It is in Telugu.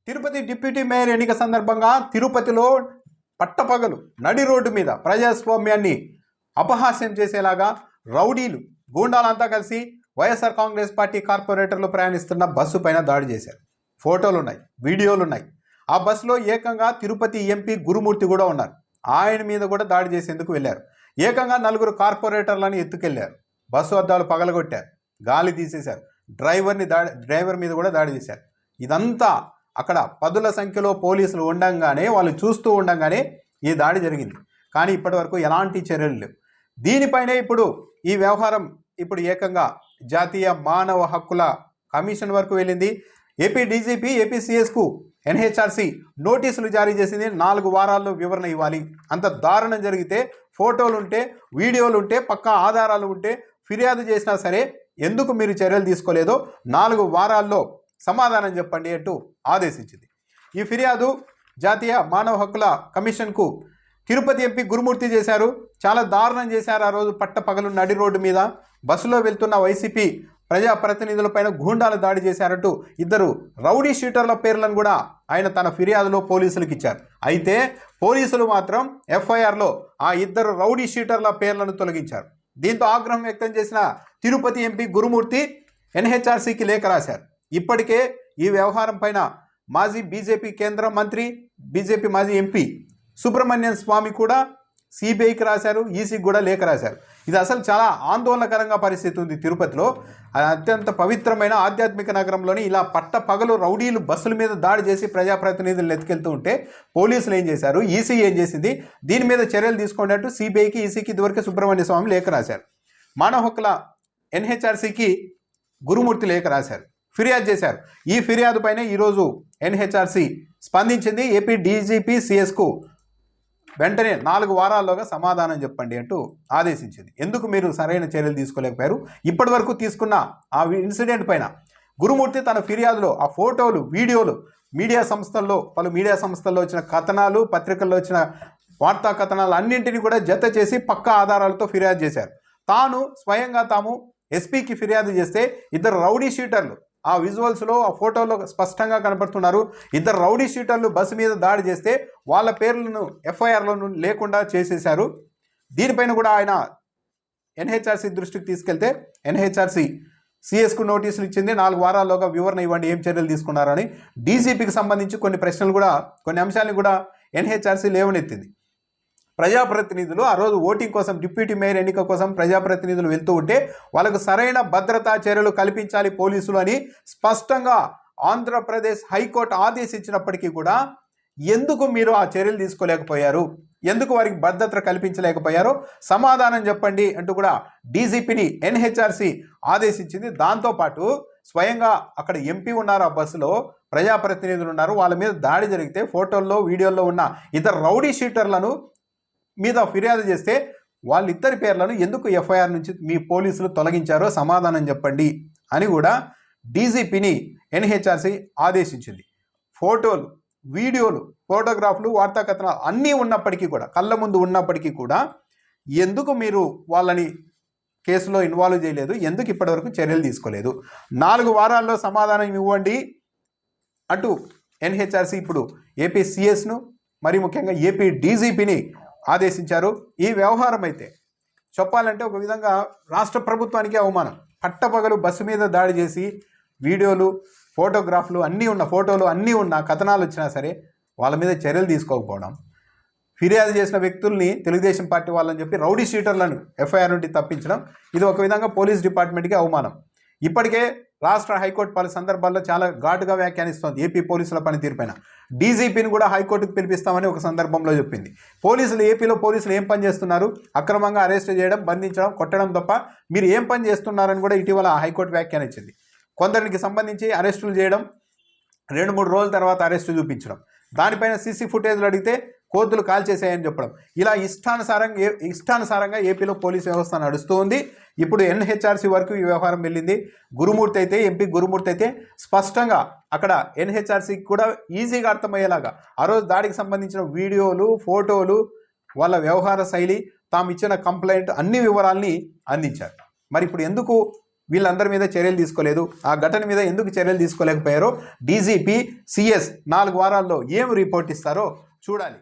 తిరుపతి డిప్యూటీ మేయర్ ఎన్నిక సందర్భంగా తిరుపతిలో పట్టపగలు నడి రోడ్డు మీద ప్రజాస్వామ్యాన్ని అపహాస్యం చేసేలాగా రౌడీలు గూండాలంతా కలిసి వైఎస్ఆర్ కాంగ్రెస్ పార్టీ కార్పొరేటర్లు ప్రయాణిస్తున్న బస్సు పైన దాడి చేశారు. ఫోటోలు ఉన్నాయి, వీడియోలు ఉన్నాయి. ఆ బస్సులో ఏకంగా తిరుపతి ఎంపీ గురుమూర్తి కూడా ఉన్నారు. ఆయన మీద కూడా దాడి చేసేందుకు వెళ్ళారు. ఏకంగా 4 కార్పొరేటర్లను ఎత్తుకెళ్లారు. బస్సు అద్దాలు పగలగొట్టారు, గాలి తీసేశారు. డ్రైవర్ మీద కూడా దాడి చేశారు. ఇదంతా అక్కడ పదుల సంఖ్యలో పోలీసులు ఉండంగానే, వాళ్ళు చూస్తూ ఉండంగానే ఈ దాడి జరిగింది. కానీ ఇప్పటి వరకు ఎలాంటి చర్యలు లేవు. దీనిపైనే ఇప్పుడు ఈ వ్యవహారం ఇప్పుడు ఏకంగా జాతీయ మానవ హక్కుల కమిషన్ వరకు వెళ్ళింది. ఏపీ డీజీపీ ఏపీసీఎస్కు ఎన్హెచ్ఆర్సీ నోటీసులు జారీ చేసింది. 4 వారాల్లో వివరణ ఇవ్వాలి. అంత దారుణం జరిగితే ఫోటోలు ఉంటే, వీడియోలు ఉంటే, పక్కా ఆధారాలు ఉంటే ఫిర్యాదు చేసినా సరే ఎందుకు మీరు చర్యలు తీసుకోలేదో 4 వారాల్లో సమాధానం చెప్పండి అంటూ ఆదేశించింది. ఈ ఫిర్యాదు జాతీయ మానవ హక్కుల కమిషన్కు తిరుపతి ఎంపీ గురుమూర్తి చేశారు. చాలా దారుణం చేశారు. ఆ రోజు పట్టపగలు నడి రోడ్డు మీద బస్సులో వెళ్తున్న వైసీపీ ప్రజాప్రతినిధులపైన గూండాలు దాడి చేశారంటూ 2 రౌడీ షీటర్ల పేర్లను కూడా ఆయన తన ఫిర్యాదులో పోలీసులకు ఇచ్చారు. అయితే పోలీసులు మాత్రం ఎఫ్ఐఆర్లో ఆ 2 రౌడీ షీటర్ల పేర్లను తొలగించారు. దీంతో ఆగ్రహం వ్యక్తం చేసిన తిరుపతి ఎంపీ గురుమూర్తి ఎన్హెచ్ఆర్సీకి లేఖ రాశారు. ఇప్పటికే ఈ వ్యవహారం పైన మాజీ బీజేపీ కేంద్ర మంత్రి, బీజేపీ మాజీ ఎంపీ సుబ్రహ్మణ్యం స్వామి కూడా సిబిఐకి రాశారు, ఈసీకి కూడా లేఖ రాశారు. ఇది అసలు చాలా ఆందోళనకరంగా పరిస్థితి ఉంది తిరుపతిలో. అత్యంత పవిత్రమైన ఆధ్యాత్మిక నగరంలోని ఇలా పట్టపగలు రౌడీలు బస్సుల మీద దాడి చేసి ప్రజాప్రతినిధులను ఎత్తుకెళ్తూ ఉంటే పోలీసులు ఏం చేశారు, ఈసీ ఏం చేసింది, దీని మీద చర్యలు తీసుకున్నట్టు సిబిఐకి, ఈసీకి ఇదివరకు సుబ్రహ్మణ్య స్వామి లేఖ రాశారు. మానవ హక్కుల ఎన్హెచ్ఆర్సీకి గురుమూర్తి లేఖ రాశారు, ఫిర్యాదు చేశారు. ఈ ఫిర్యాదు పైన ఈరోజు ఎన్హెచ్ఆర్సీ స్పందించింది. ఏపీ డీజీపీ సిఎస్కు వెంటనే 4 వారాల్లోగా సమాధానం చెప్పండి అంటూ ఆదేశించింది. ఎందుకు మీరు సరైన చర్యలు తీసుకోలేకపోయారు? ఇప్పటి వరకు తీసుకున్న ఆ ఇన్సిడెంట్ పైన గురుమూర్తి తన ఫిర్యాదులో ఆ ఫోటోలు, వీడియోలు పలు మీడియా సంస్థల్లో వచ్చిన కథనాలు, పత్రికల్లో వచ్చిన వార్తా కథనాలు అన్నింటినీ కూడా జత చేసి పక్కా ఆధారాలతో ఫిర్యాదు చేశారు. స్వయంగా తాము ఎస్పీకి ఫిర్యాదు చేస్తే 2 రౌడీ షీటర్లు ఆ విజువల్స్లో, ఆ ఫోటోలో స్పష్టంగా కనపడుతున్నారు. 2 రౌడీ షీటర్లు బస్సు మీద దాడి చేస్తే వాళ్ళ పేర్లను ఎఫ్ఐఆర్లో లేకుండా చేసేశారు. దీనిపైన కూడా ఆయన ఎన్హెచ్ఆర్సీ దృష్టికి తీసుకెళ్తే ఎన్హెచ్ఆర్సీ సిఎస్కు నోటీసులు ఇచ్చింది. 4 వారాల్లోగా వివరణ ఇవ్వండి, ఏం చర్యలు తీసుకున్నారని. డీజీపీకి సంబంధించి కొన్ని అంశాలను కూడా ఎన్హెచ్ఆర్సీ లేవనెత్తింది. ప్రజాప్రతినిధులు ఆ రోజు ఓటింగ్ కోసం, డిప్యూటీ మేయర్ ఎన్నిక కోసం ప్రజాప్రతినిధులు వెళ్తూ ఉంటే వాళ్ళకు సరైన భద్రతా చర్యలు కల్పించాలి పోలీసులు అని స్పష్టంగా ఆంధ్రప్రదేశ్ హైకోర్టు ఆదేశించినప్పటికీ కూడా ఎందుకు మీరు ఆ చర్యలు తీసుకోలేకపోయారు, ఎందుకు వారికి భద్రత కల్పించలేకపోయారో సమాధానం చెప్పండి అంటూ కూడా డీజీపీని ఎన్హెచ్ఆర్సీ ఆదేశించింది. దాంతోపాటు స్వయంగా అక్కడ ఎంపీ ఉన్నారు, ఆ బస్సులో ప్రజాప్రతినిధులు ఉన్నారు. వాళ్ళ మీద దాడి జరిగితే ఫోటోల్లో, వీడియోల్లో ఉన్న 2 రౌడీ షీటర్లను మీద ఫిర్యాదు చేస్తే వాళ్ళిద్దరి పేర్లను ఎందుకు ఎఫ్ఐఆర్ నుంచి మీ పోలీసులు తొలగించారో సమాధానం చెప్పండి అని కూడా డీజీపీని ఎన్హెచ్ఆర్సీ ఆదేశించింది. ఫోటోలు, వీడియోలు, ఫోటోగ్రాఫ్లు, వార్తా కథనాలు అన్నీ ఉన్నప్పటికీ కూడా, కళ్ళ ముందు ఉన్నప్పటికీ కూడా ఎందుకు మీరు వాళ్ళని కేసులో ఇన్వాల్వ్ చేయలేదు, ఎందుకు ఇప్పటివరకు చర్యలు తీసుకోలేదు? 4 వారాల్లో సమాధానం ఇవ్వండి అంటూ ఎన్హెచ్ఆర్సీ ఇప్పుడు ఏపీ సిఎస్ను, మరి ముఖ్యంగా ఏపీ డీజీపీని ఆదేశించారు. ఈ వ్యవహారం అయితే చెప్పాలంటే ఒక విధంగా రాష్ట్ర ప్రభుత్వానికి అవమానం. పట్టపగలు బస్సు మీద దాడి చేసి వీడియోలు, ఫోటోగ్రాఫ్లు ఫోటోలు అన్నీ ఉన్న కథనాలు వచ్చినా సరే వాళ్ళ మీద చర్యలు తీసుకోకపోవడం, ఫిర్యాదు చేసిన వ్యక్తుల్ని తెలుగుదేశం పార్టీ వాళ్ళని చెప్పి రౌడీ షీటర్లను ఎఫ్ఐఆర్ నుండి తప్పించడం, ఇది ఒక విధంగా పోలీస్ డిపార్ట్మెంట్కి అవమానం. ఇప్పటికే రాష్ట్ర హైకోర్టు పలు సందర్భాల్లో చాలా ఘాటుగా వ్యాఖ్యానిస్తోంది ఏపీ పోలీసుల పనితీరుపైన. డీజీపీని కూడా హైకోర్టుకు పిలిపిస్తామని ఒక సందర్భంలో చెప్పింది. ఏపీలో పోలీసులు ఏం పని చేస్తున్నారు? అక్రమంగా అరెస్ట్ చేయడం, బంధించడం, కొట్టడం తప్ప మీరు ఏం పని చేస్తున్నారని కూడా ఇటీవల హైకోర్టు వ్యాఖ్యానించింది. కొందరికి సంబంధించి అరెస్టులు చేయడం, 2-3 రోజుల తర్వాత అరెస్టు చూపించడం, దానిపైన సీసీ ఫుటేజ్లు అడిగితే కోతులు కాల్చేసాయని చెప్పడం, ఇలా ఇష్టానుసారంగా ఏపీలో పోలీసు వ్యవస్థ నడుస్తూ ఉంది. ఇప్పుడు ఎన్హెచ్ఆర్సీ వరకు ఈ వ్యవహారం వెళ్ళింది. ఎంపీ గురుమూర్తి అయితే స్పష్టంగా అక్కడ ఎన్హెచ్ఆర్సీకి కూడా ఈజీగా అర్థమయ్యేలాగా ఆ రోజు దాడికి సంబంధించిన వీడియోలు, ఫోటోలు, వాళ్ళ వ్యవహార శైలి, తాము ఇచ్చిన కంప్లైంట్ అన్ని వివరాల్ని అందించారు. మరి ఇప్పుడు ఎందుకు వీళ్ళందరి మీద చర్యలు తీసుకోలేదు? ఆ ఘటన మీద ఎందుకు చర్యలు తీసుకోలేకపోయారో డీజీపీ సిఎస్ 4 వారాల్లో ఏం రిపోర్ట్ ఇస్తారో చూడాలి.